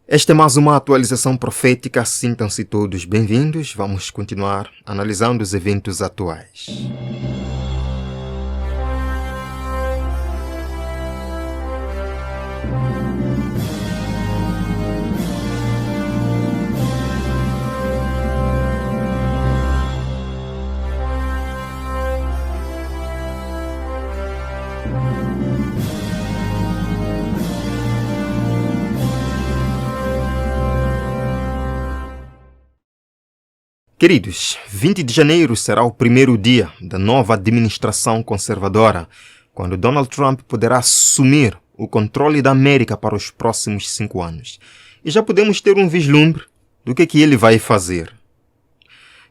Esta é mais uma atualização profética, sintam-se todos bem-vindos. Vamos continuar analisando os eventos atuais. Queridos, 20 de janeiro será o primeiro dia da nova administração conservadora, quando Donald Trump poderá assumir o controle da América para os próximos 5 anos. E já podemos ter um vislumbre do que ele vai fazer.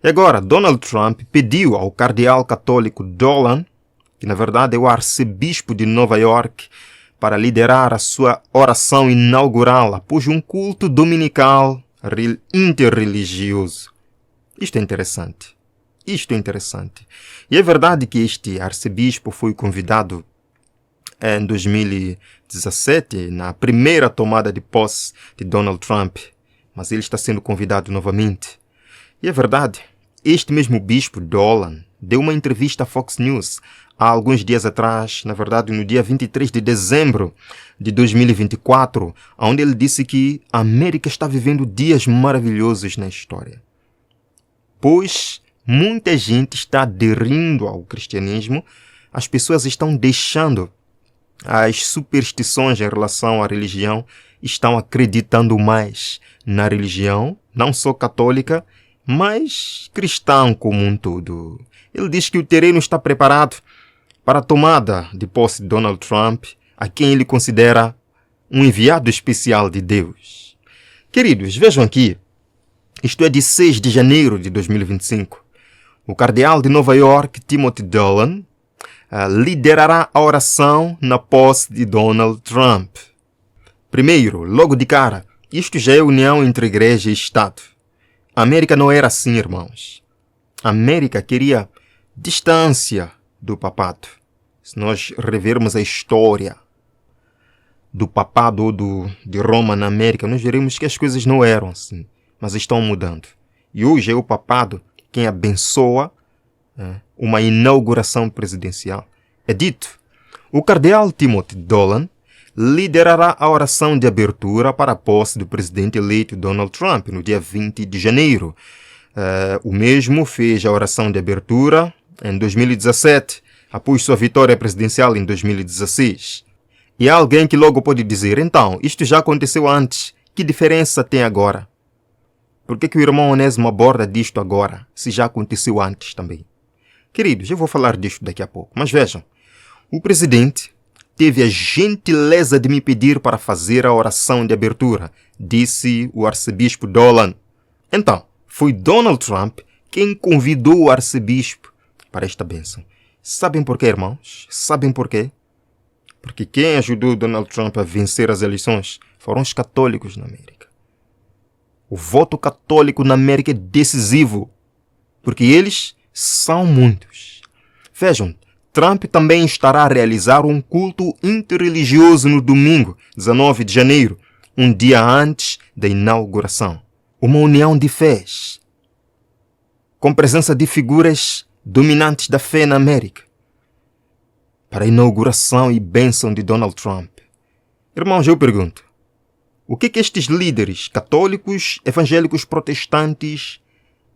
E agora, Donald Trump pediu ao cardeal católico Dolan, que na verdade é o arcebispo de Nova York, para liderar a sua oração inaugural após um culto dominical interreligioso. Isto é interessante. E é verdade que este arcebispo foi convidado em 2017, na primeira tomada de posse de Donald Trump, mas ele está sendo convidado novamente. E é verdade, este mesmo bispo Dolan deu uma entrevista à Fox News há alguns dias atrás, na verdade no dia 23 de dezembro de 2024, onde ele disse que a América está vivendo dias maravilhosos na história. Pois muita gente está aderindo ao cristianismo, as pessoas estão deixando as superstições em relação à religião, estão acreditando mais na religião, não só católica, mas cristã como um todo. Ele diz que o terreno está preparado para a tomada de posse de Donald Trump, a quem ele considera um enviado especial de Deus. Queridos, vejam aqui. Isto é de 6 de janeiro de 2025. O cardeal de Nova York, Timothy Dolan, liderará a oração na posse de Donald Trump. Primeiro, logo de cara, isto já é união entre igreja e Estado. A América não era assim, irmãos. A América queria distância do papado. Se nós revermos a história do papado ou de Roma na América, nós veremos que as coisas não eram assim. Mas estão mudando. E hoje é o papado quem abençoa uma inauguração presidencial. É dito, o cardeal Timothy Dolan liderará a oração de abertura para a posse do presidente eleito Donald Trump no dia 20 de janeiro. O mesmo fez a oração de abertura em 2017, após sua vitória presidencial em 2016. E há alguém que logo pode dizer, então, isto já aconteceu antes, que diferença tem agora? Por que o irmão Onésimo aborda disto agora, se já aconteceu antes também? Queridos, eu vou falar disto daqui a pouco. Mas vejam, o presidente teve a gentileza de me pedir para fazer a oração de abertura, disse o arcebispo Dolan. Então, foi Donald Trump quem convidou o arcebispo para esta bênção. Sabem por quê, irmãos? Sabem por quê? Porque quem ajudou Donald Trump a vencer as eleições foram os católicos na América. O voto católico na América é decisivo, porque eles são muitos. Vejam, Trump também estará a realizar um culto interreligioso no domingo, 19 de janeiro, um dia antes da inauguração. Uma união de fés, com presença de figuras dominantes da fé na América, para a inauguração e bênção de Donald Trump. Irmãos, eu pergunto, o que estes líderes católicos, evangélicos, protestantes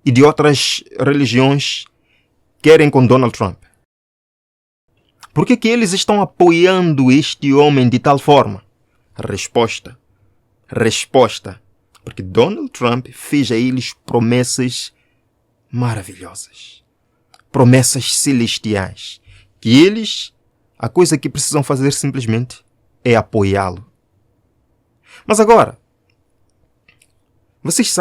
e de outras religiões querem com Donald Trump? Por que eles estão apoiando este homem de tal forma? Resposta. Porque Donald Trump fez a eles promessas maravilhosas. Promessas celestiais. Que eles, a coisa que precisam fazer simplesmente é apoiá-lo. Mas agora, vocês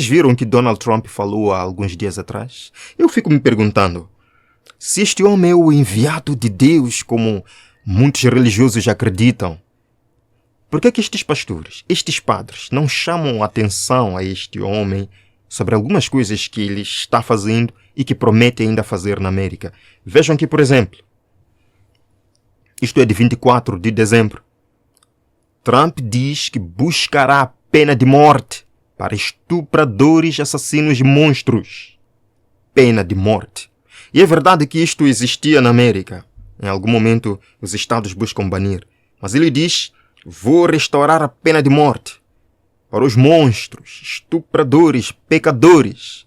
viram o que Donald Trump falou há alguns dias atrás? Eu fico me perguntando, se este homem é o enviado de Deus, como muitos religiosos acreditam, por que estes pastores, estes padres, não chamam atenção a este homem sobre algumas coisas que ele está fazendo e que promete ainda fazer na América? Vejam aqui, por exemplo, isto é de 24 de dezembro. Trump diz que buscará a pena de morte para estupradores, assassinos e monstros. Pena de morte. E é verdade que isto existia na América. Em algum momento os estados buscam banir. Mas ele diz: vou restaurar a pena de morte para os monstros, estupradores, pecadores.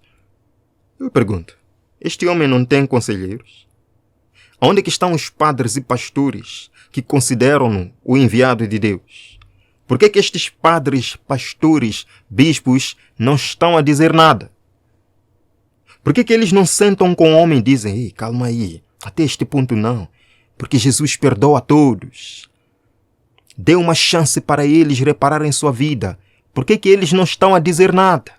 Eu pergunto, este homem não tem conselheiros? Onde é que estão os padres e pastores que consideram-no o enviado de Deus? Por que estes padres, pastores, bispos não estão a dizer nada? Por que eles não sentam com o homem e dizem: ei, calma aí, até este ponto não, porque Jesus perdoa a todos. Dê uma chance para eles repararem sua vida. Por que eles não estão a dizer nada?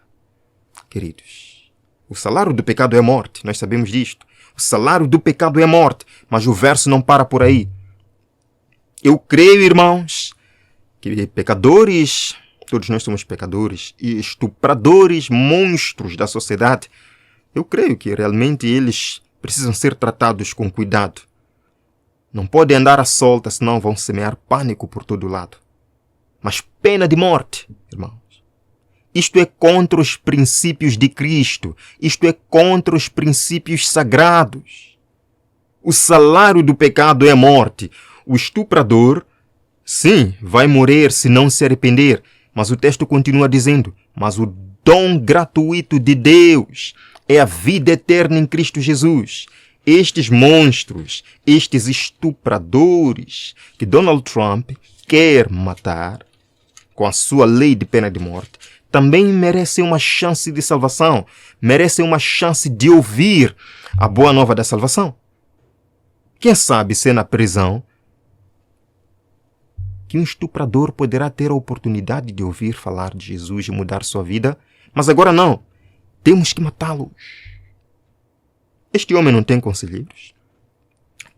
Queridos, o salário do pecado é morte, nós sabemos disto. O salário do pecado é morte, mas o verso não para por aí. Eu creio, irmãos, que pecadores, todos nós somos pecadores, e estupradores, monstros da sociedade, eu creio que realmente eles precisam ser tratados com cuidado. Não podem andar à solta, senão vão semear pânico por todo lado. Mas pena de morte, irmãos. Isto é contra os princípios de Cristo. Isto é contra os princípios sagrados. O salário do pecado é a morte. O estuprador, sim, vai morrer se não se arrepender. Mas o texto continua dizendo: mas o dom gratuito de Deus é a vida eterna em Cristo Jesus. Estes monstros, estes estupradores que Donald Trump quer matar com a sua lei de pena de morte, também merecem uma chance de salvação, merecem uma chance de ouvir a boa nova da salvação. Quem sabe se é na prisão que um estuprador poderá ter a oportunidade de ouvir falar de Jesus e mudar sua vida, mas agora não, temos que matá-los. Este homem não tem conselheiros?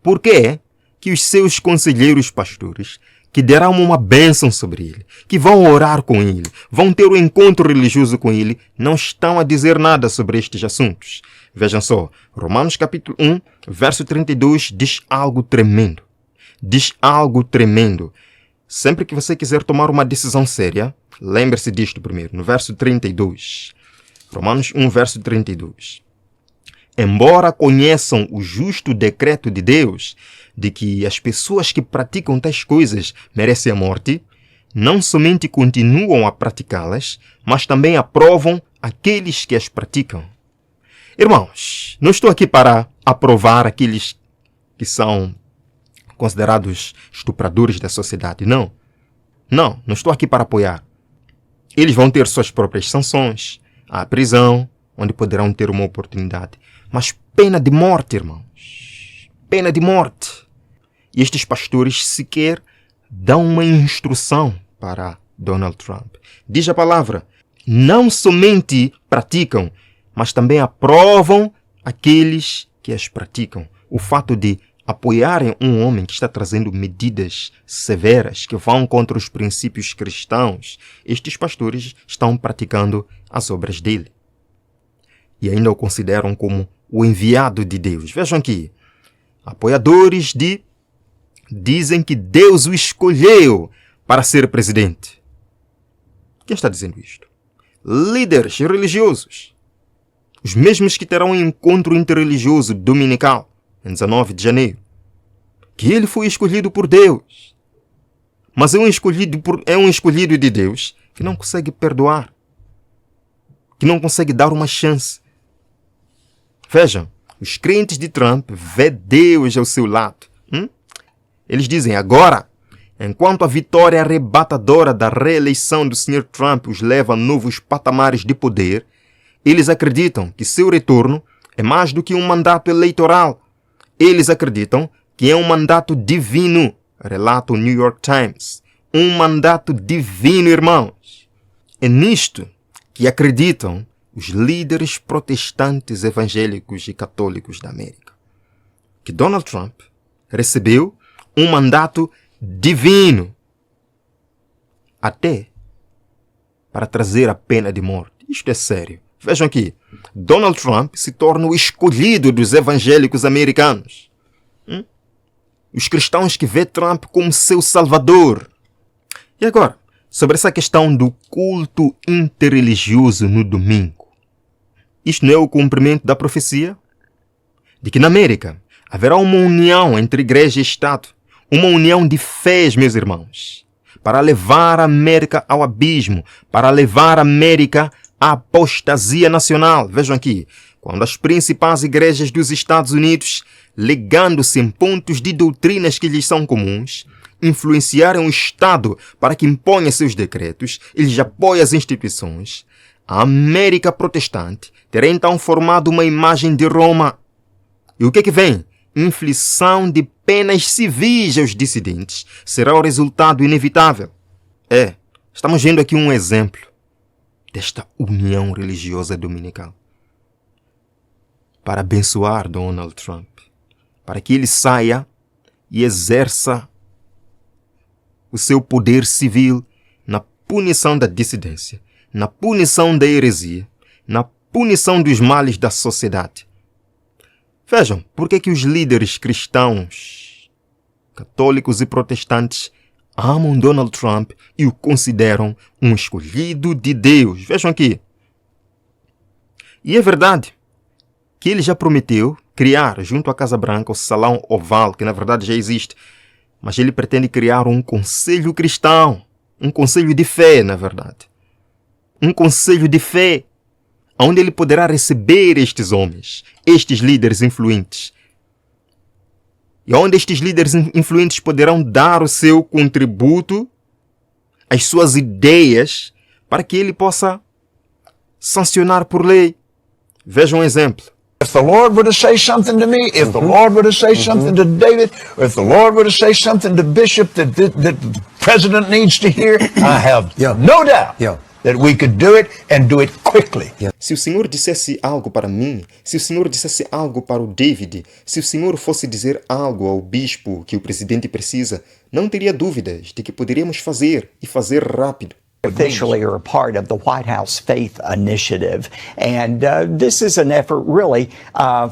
Por que que os seus conselheiros pastores, que derramam uma bênção sobre ele, que vão orar com ele, vão ter um encontro religioso com ele, não estão a dizer nada sobre estes assuntos? Vejam só, Romanos capítulo 1, verso 32 diz algo tremendo. Diz algo tremendo. Sempre que você quiser tomar uma decisão séria, lembre-se disto primeiro, no verso 32. Romanos 1, verso 32. Embora conheçam o justo decreto de Deus de que as pessoas que praticam tais coisas merecem a morte, não somente continuam a praticá-las, mas também aprovam aqueles que as praticam. Irmãos, não estou aqui para aprovar aqueles que são considerados estupradores da sociedade, não. Não estou aqui para apoiar. Eles vão ter suas próprias sanções, a prisão, onde poderão ter uma oportunidade. Mas pena de morte, irmãos. Pena de morte. E estes pastores sequer dão uma instrução para Donald Trump. Diz a palavra, não somente praticam, mas também aprovam aqueles que as praticam. O fato de apoiarem um homem que está trazendo medidas severas que vão contra os princípios cristãos, estes pastores estão praticando as obras dele. E ainda o consideram como o enviado de Deus. Vejam aqui, apoiadores dizem que Deus o escolheu para ser presidente. Quem está dizendo isto? Líderes religiosos. Os mesmos que terão um encontro interreligioso dominical, em 19 de janeiro. Que ele foi escolhido por Deus. Mas é um escolhido de Deus que não consegue perdoar. Que não consegue dar uma chance. Vejam, os crentes de Trump vê Deus ao seu lado. Eles dizem, agora, enquanto a vitória arrebatadora da reeleição do Sr. Trump os leva a novos patamares de poder, eles acreditam que seu retorno é mais do que um mandato eleitoral. Eles acreditam que é um mandato divino, relata o New York Times. Um mandato divino, irmãos. É nisto que acreditam os líderes protestantes evangélicos e católicos da América. Que Donald Trump recebeu um mandato divino até para trazer a pena de morte. Isto é sério. Vejam aqui, Donald Trump se torna o escolhido dos evangélicos americanos. Os cristãos que vê Trump como seu salvador. E agora, sobre essa questão do culto interreligioso no domingo. Isto não é o cumprimento da profecia? De que na América haverá uma união entre igreja e Estado, uma união de fés, meus irmãos, para levar a América ao abismo, para levar a América à apostasia nacional. Vejam aqui, quando as principais igrejas dos Estados Unidos, ligando-se em pontos de doutrinas que lhes são comuns, influenciarem o Estado para que imponha seus decretos, eles apoiam as instituições, a América protestante terá então formado uma imagem de Roma. E o que vem? Inflição de penas civis aos dissidentes será o resultado inevitável. Estamos vendo aqui um exemplo desta união religiosa dominical para abençoar Donald Trump, para que ele saia e exerça o seu poder civil na punição da dissidência, na punição da heresia, na punição dos males da sociedade. Vejam, por que os líderes cristãos, católicos e protestantes amam Donald Trump e o consideram um escolhido de Deus. Vejam aqui. E é verdade que ele já prometeu criar, junto à Casa Branca, o Salão Oval, que na verdade já existe. Mas ele pretende criar um conselho cristão, um conselho de fé, na verdade. Um conselho de fé, onde ele poderá receber estes homens, estes líderes influentes. E onde estes líderes influentes poderão dar o seu contributo, as suas ideias, para que ele possa sancionar por lei. Vejam um exemplo. If the Lord were to say something to me, if the Lord were to say something to David, or if the Lord were to say something to Bishop that the president needs to hear, I have no doubt that we could do it and do it quickly. Se o Senhor dissesse algo para mim, se o Senhor dissesse algo para o David, se o Senhor fosse dizer algo ao bispo que o presidente precisa, não teria dúvidas de que poderíamos fazer e fazer rápido. Officially are a part of the White House Faith Initiative. And this is an effort really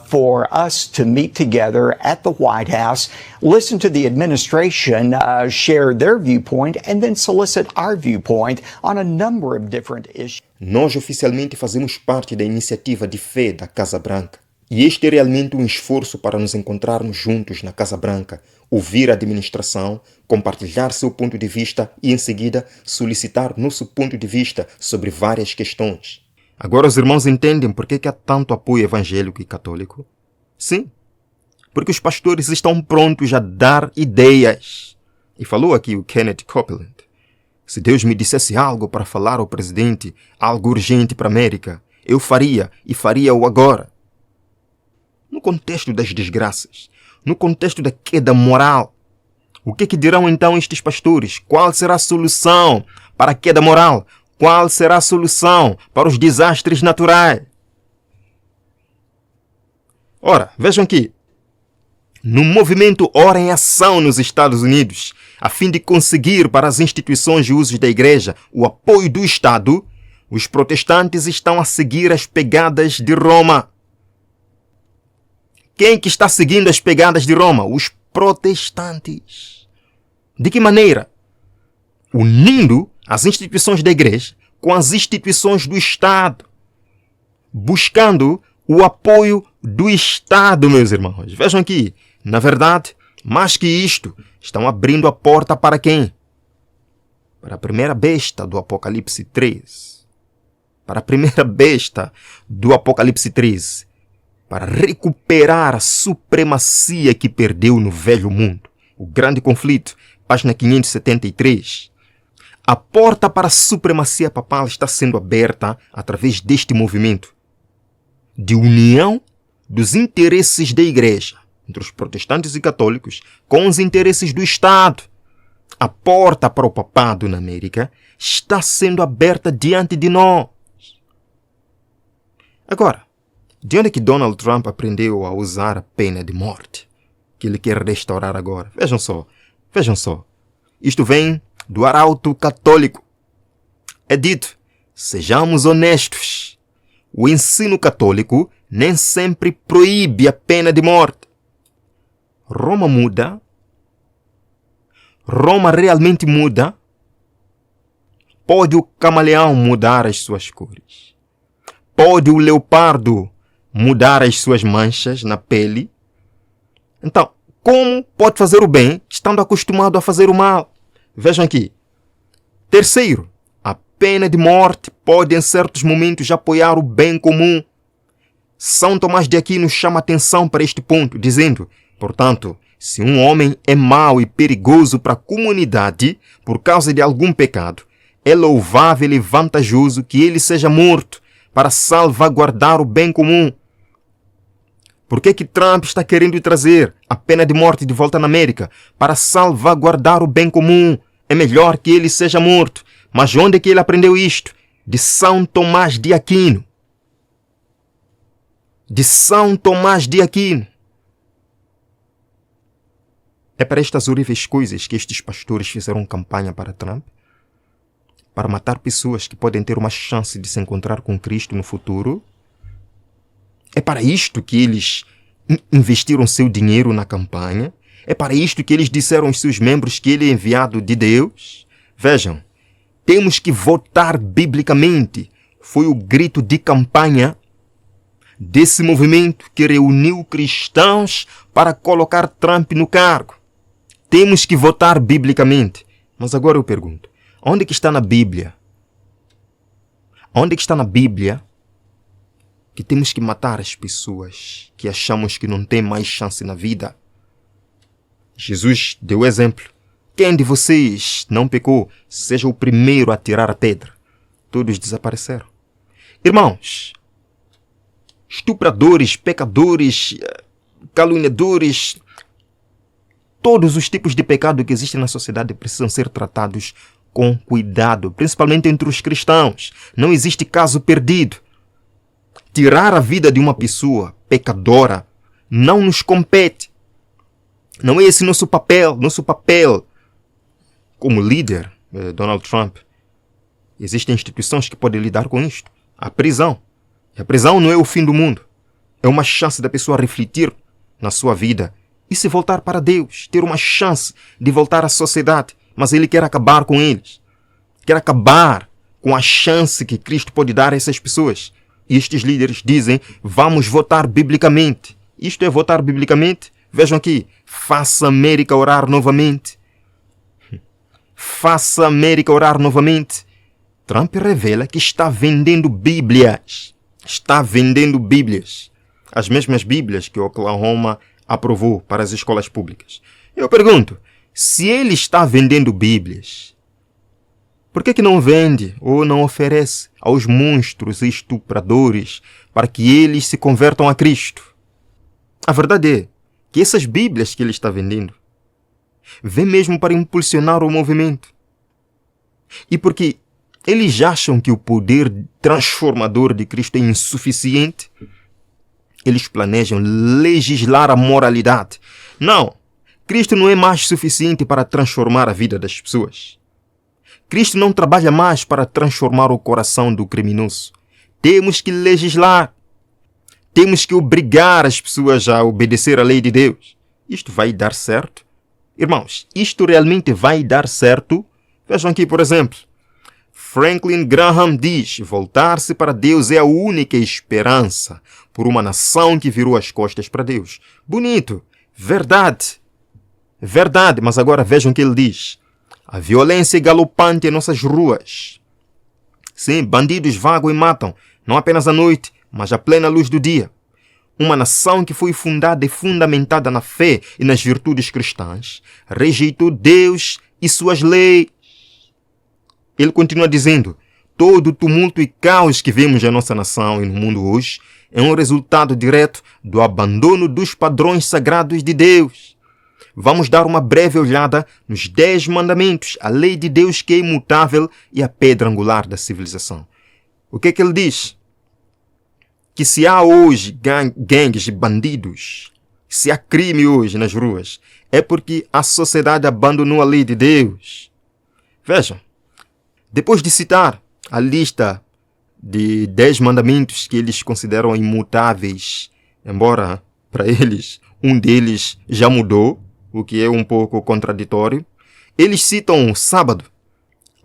for us to meet together at the White House, listen to the administration, share their viewpoint, and then solicit our viewpoint on a number of different issues. Nós oficialmente fazemos parte da iniciativa de fé da Casa Branca. E este é realmente um esforço para nos encontrarmos juntos na Casa Branca, ouvir a administração, compartilhar seu ponto de vista e, em seguida, solicitar nosso ponto de vista sobre várias questões. Agora os irmãos entendem por que há tanto apoio evangélico e católico? Sim, porque os pastores estão prontos a dar ideias. E falou aqui o Kenneth Copeland. Se Deus me dissesse algo para falar ao presidente, algo urgente para a América, eu faria e faria-o agora. No contexto das desgraças, no contexto da queda moral, o que dirão então estes pastores? Qual será a solução para a queda moral? Qual será a solução para os desastres naturais? Ora, vejam aqui. No movimento Ora em Ação nos Estados Unidos, a fim de conseguir para as instituições e usos da igreja o apoio do Estado, os protestantes estão a seguir as pegadas de Roma. Quem que está seguindo as pegadas de Roma? Os protestantes. De que maneira? Unindo as instituições da igreja com as instituições do Estado. Buscando o apoio do Estado, meus irmãos. Vejam aqui. Na verdade, mais que isto, estão abrindo a porta para quem? Para a primeira besta do Apocalipse 3. Para a primeira besta do Apocalipse 13. Para recuperar a supremacia que perdeu no velho mundo. O grande conflito, página 573. A porta para a supremacia papal está sendo aberta através deste movimento de união dos interesses da igreja, entre os protestantes e católicos, com os interesses do Estado. A porta para o papado na América está sendo aberta diante de nós. Agora, de onde é que Donald Trump aprendeu a usar a pena de morte que ele quer restaurar agora? Vejam só. Isto vem do arauto católico. É dito, sejamos honestos. O ensino católico nem sempre proíbe a pena de morte. Roma realmente muda Pode o camaleão mudar as suas cores? Pode o leopardo mudar as suas manchas na pele? Então, como pode fazer o bem estando acostumado a fazer o mal? Vejam aqui. Terceiro, a pena de morte pode em certos momentos apoiar o bem comum. São Tomás de Aquino chama atenção para este ponto, dizendo, portanto, se um homem é mau e perigoso para a comunidade por causa de algum pecado, é louvável e vantajoso que ele seja morto para salvaguardar o bem comum. Por que Trump está querendo trazer a pena de morte de volta na América? Para salvaguardar o bem comum. É melhor que ele seja morto. Mas onde é que ele aprendeu isto? De São Tomás de Aquino. De São Tomás de Aquino. É para estas horríveis coisas que estes pastores fizeram campanha para Trump? Para matar pessoas que podem ter uma chance de se encontrar com Cristo no futuro? É para isto que eles investiram seu dinheiro na campanha? É para isto que eles disseram aos seus membros que ele é enviado de Deus? Vejam, temos que votar biblicamente. Foi o grito de campanha desse movimento que reuniu cristãos para colocar Trump no cargo. Temos que votar biblicamente. Mas agora eu pergunto, onde que está na Bíblia? Onde que está na Bíblia que temos que matar as pessoas que achamos que não têm mais chance na vida? Jesus deu exemplo. Quem de vocês não pecou, seja o primeiro a tirar a pedra. Todos desapareceram. Irmãos, estupradores, pecadores, caluniadores, todos os tipos de pecado que existem na sociedade precisam ser tratados com cuidado, principalmente entre os cristãos. Não existe caso perdido. Tirar a vida de uma pessoa pecadora não nos compete. Não é esse nosso papel. Nosso papel como líder, Donald Trump, existem instituições que podem lidar com isto. A prisão. E a prisão não é o fim do mundo. É uma chance da pessoa refletir na sua vida e se voltar para Deus, ter uma chance de voltar à sociedade. Mas ele quer acabar com eles. Quer acabar com a chance que Cristo pode dar a essas pessoas. E estes líderes dizem, vamos votar biblicamente. Isto é votar biblicamente? Vejam aqui, faça a América orar novamente. Faça a América orar novamente. Trump revela que está vendendo Bíblias. Está vendendo Bíblias. As mesmas Bíblias que Oklahoma aprovou para as escolas públicas. Eu pergunto, se ele está vendendo Bíblias, por que não vende ou não oferece aos monstros e estupradores para que eles se convertam a Cristo? A verdade é que essas Bíblias que ele está vendendo vêm mesmo para impulsionar o movimento. E porque eles acham que o poder transformador de Cristo é insuficiente, eles planejam legislar a moralidade. Não, Cristo não é mais suficiente para transformar a vida das pessoas. Cristo não trabalha mais para transformar o coração do criminoso. Temos que legislar. Temos que obrigar as pessoas a obedecer à lei de Deus. Isto vai dar certo? Irmãos, isto realmente vai dar certo? Vejam aqui, por exemplo. Franklin Graham diz, voltar-se para Deus é a única esperança por uma nação que virou as costas para Deus. Bonito. Verdade. Verdade, mas agora vejam o que ele diz. A violência é galopante em nossas ruas. Sim, bandidos vagam e matam, não apenas à noite, mas à plena luz do dia. Uma nação que foi fundada e fundamentada na fé e nas virtudes cristãs, rejeitou Deus e suas leis. Ele continua dizendo, todo o tumulto e caos que vemos na nossa nação e no mundo hoje é um resultado direto do abandono dos padrões sagrados de Deus. Vamos dar uma breve olhada nos 10 mandamentos, a lei de Deus que é imutável e a pedra angular da civilização. O que é que ele diz? Que se há hoje gangues de bandidos, se há crime hoje nas ruas, é porque a sociedade abandonou a lei de Deus. Vejam, depois de citar a lista de 10 mandamentos que eles consideram imutáveis, embora para eles um deles já mudou, o que é um pouco contraditório, eles citam o sábado,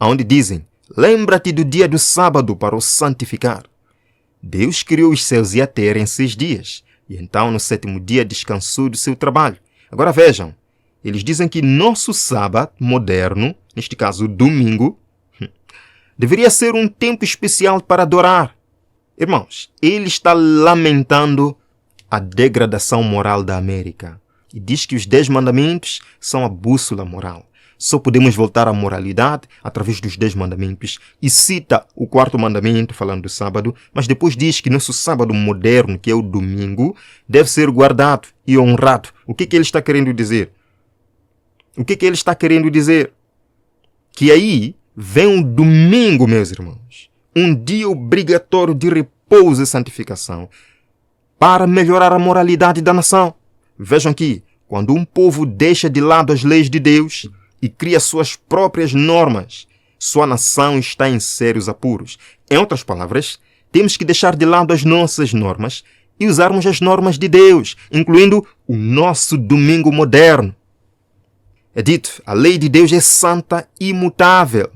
onde dizem, Lembra-te do dia do sábado para o santificar. Deus criou os céus e a terra em 6 dias, e então no 7º dia descansou do seu trabalho. Agora vejam, eles dizem que nosso sábado moderno, neste caso o domingo, deveria ser um tempo especial para adorar. Irmãos, ele está lamentando a degradação moral da América e diz que os 10 mandamentos são a bússola moral. Só podemos voltar à moralidade através dos 10 mandamentos. E cita o 4º mandamento, falando do sábado, mas depois diz que nosso sábado moderno, que é o domingo, deve ser guardado e honrado. O que ele está querendo dizer? O que ele está querendo dizer? Que aí vem o domingo, meus irmãos. Um dia obrigatório de repouso e santificação para melhorar a moralidade da nação. Vejam que, quando um povo deixa de lado as leis de Deus e cria suas próprias normas, sua nação está em sérios apuros. Em outras palavras, temos que deixar de lado as nossas normas e usarmos as normas de Deus, incluindo o nosso domingo moderno. É dito, a lei de Deus é santa e imutável.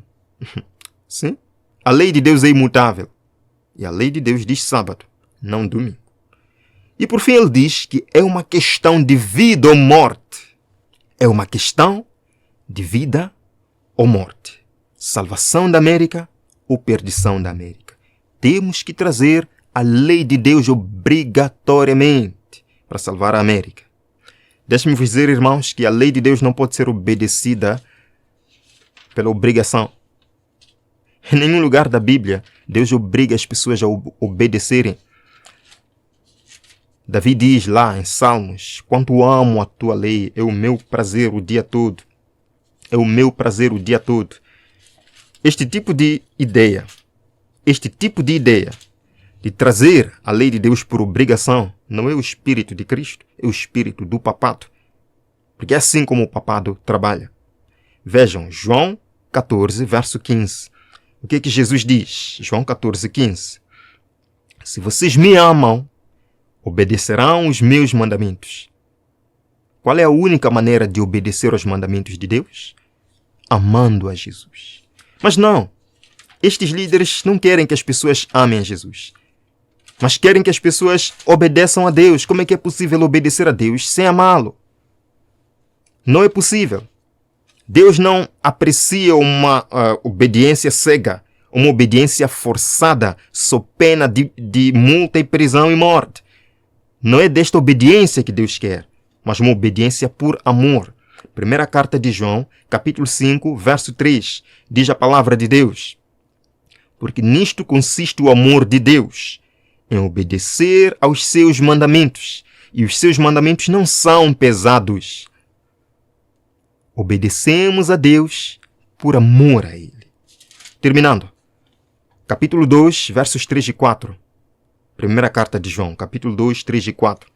Sim, a lei de Deus é imutável. E a lei de Deus diz sábado, não domingo. E por fim ele diz que é uma questão de vida ou morte. É uma questão de vida ou morte. Salvação da América ou perdição da América. Temos que trazer a lei de Deus obrigatoriamente para salvar a América. Deixe-me vos dizer, irmãos, que a lei de Deus não pode ser obedecida pela obrigação. Em nenhum lugar da Bíblia, Deus obriga as pessoas a obedecerem. Davi diz lá em Salmos, quanto amo a tua lei, é o meu prazer o dia todo. É o meu prazer o dia todo. Este tipo de ideia de trazer a lei de Deus por obrigação, não é o Espírito de Cristo, é o Espírito do papado. Porque é assim como o papado trabalha. Vejam, João 14, verso 15. O que é que Jesus diz? João 14, 15. Se vocês me amam, obedecerão os meus mandamentos. Qual é a única maneira de obedecer aos mandamentos de Deus? Amando a Jesus. Mas não, estes líderes não querem que as pessoas amem a Jesus, mas querem que as pessoas obedeçam a Deus. Como é que é possível obedecer a Deus sem amá-lo? Não é possível. Deus não aprecia uma obediência cega, uma obediência forçada, sob pena de multa e prisão e morte. Não é desta obediência que Deus quer, mas uma obediência por amor. Primeira carta de João, capítulo 5, verso 3, diz a palavra de Deus. Porque nisto consiste o amor de Deus, em obedecer aos seus mandamentos. E os seus mandamentos não são pesados. Obedecemos a Deus por amor a Ele. Terminando, capítulo 2, versos 3 e 4. Primeira carta de João, capítulo 2, 3 e 4.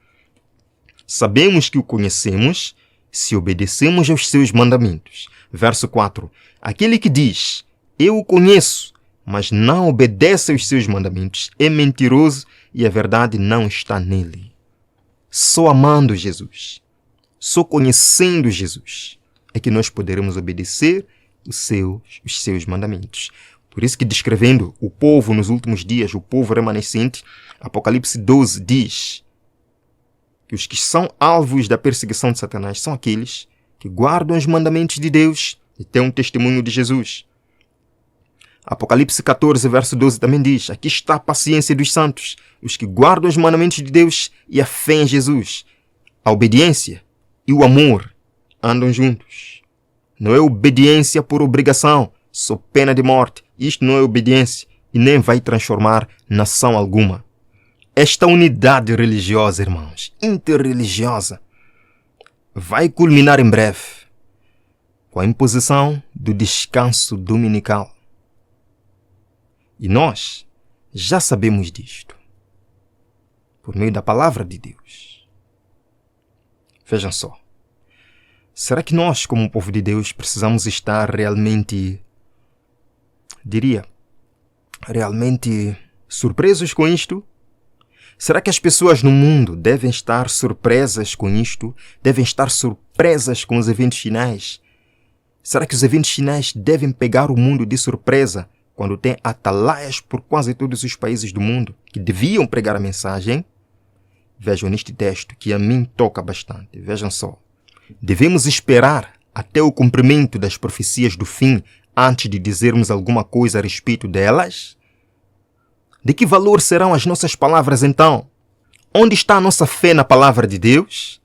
Sabemos que o conhecemos se obedecemos aos seus mandamentos. Verso 4. Aquele que diz, eu o conheço, mas não obedece aos seus mandamentos, é mentiroso e a verdade não está nele. Só amando Jesus, só conhecendo Jesus, é que nós poderemos obedecer os seus mandamentos. Por isso que descrevendo o povo nos últimos dias, o povo remanescente, Apocalipse 12 diz que os que são alvos da perseguição de Satanás são aqueles que guardam os mandamentos de Deus e têm um testemunho de Jesus. Apocalipse 14, verso 12 também diz, aqui está a paciência dos santos, os que guardam os mandamentos de Deus e a fé em Jesus. A obediência e o amor andam juntos. Não é obediência por obrigação, sob pena de morte. Isto não é obediência e nem vai transformar nação alguma. Esta unidade religiosa, irmãos, interreligiosa, vai culminar em breve com a imposição do descanso dominical. E nós já sabemos disto, por meio da palavra de Deus. Vejam só, será que nós, como povo de Deus, precisamos estar realmente surpresos com isto? Será que as pessoas no mundo devem estar surpresas com isto? Devem estar surpresas com os eventos finais? Será que os eventos finais devem pegar o mundo de surpresa quando tem atalaias por quase todos os países do mundo que deviam pregar a mensagem, vejam neste texto que a mim toca bastante. Vejam só. Devemos esperar até o cumprimento das profecias do fim antes de dizermos alguma coisa a respeito delas? De que valor serão as nossas palavras então? Onde está a nossa fé na palavra de Deus?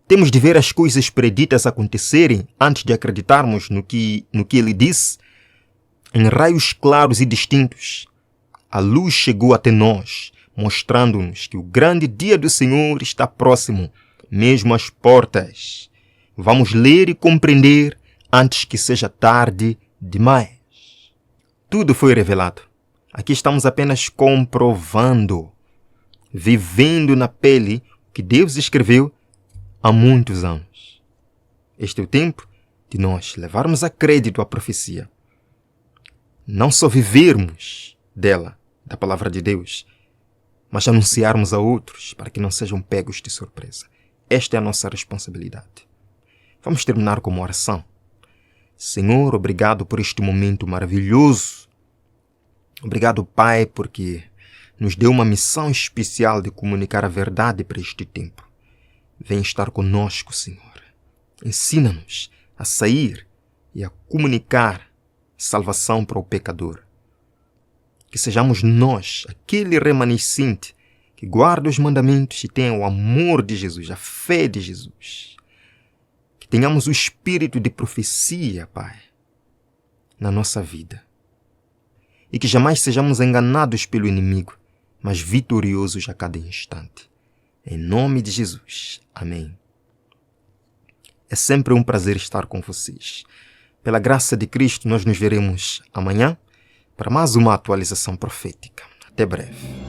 Temos de ver as coisas preditas acontecerem antes de acreditarmos no que ele disse? Em raios claros e distintos, a luz chegou até nós, mostrando-nos que o grande dia do Senhor está próximo, mesmo às portas. Vamos ler e compreender antes que seja tarde demais. Tudo foi revelado. Aqui estamos apenas comprovando, vivendo na pele o que Deus escreveu há muitos anos. Este é o tempo de nós levarmos a crédito a profecia. Não só vivermos dela, da palavra de Deus, mas anunciarmos a outros para que não sejam pegos de surpresa. Esta é a nossa responsabilidade. Vamos terminar com uma oração. Senhor, obrigado por este momento maravilhoso. Obrigado, Pai, porque nos deu uma missão especial de comunicar a verdade para este tempo. Vem estar conosco, Senhor. Ensina-nos a sair e a comunicar salvação para o pecador. Que sejamos nós, aquele remanescente que guarda os mandamentos e tenha o amor de Jesus, a fé de Jesus. Que tenhamos o espírito de profecia, Pai, na nossa vida. E que jamais sejamos enganados pelo inimigo, mas vitoriosos a cada instante. Em nome de Jesus. Amém. É sempre um prazer estar com vocês. Pela graça de Cristo, nós nos veremos amanhã para mais uma atualização profética. Até breve.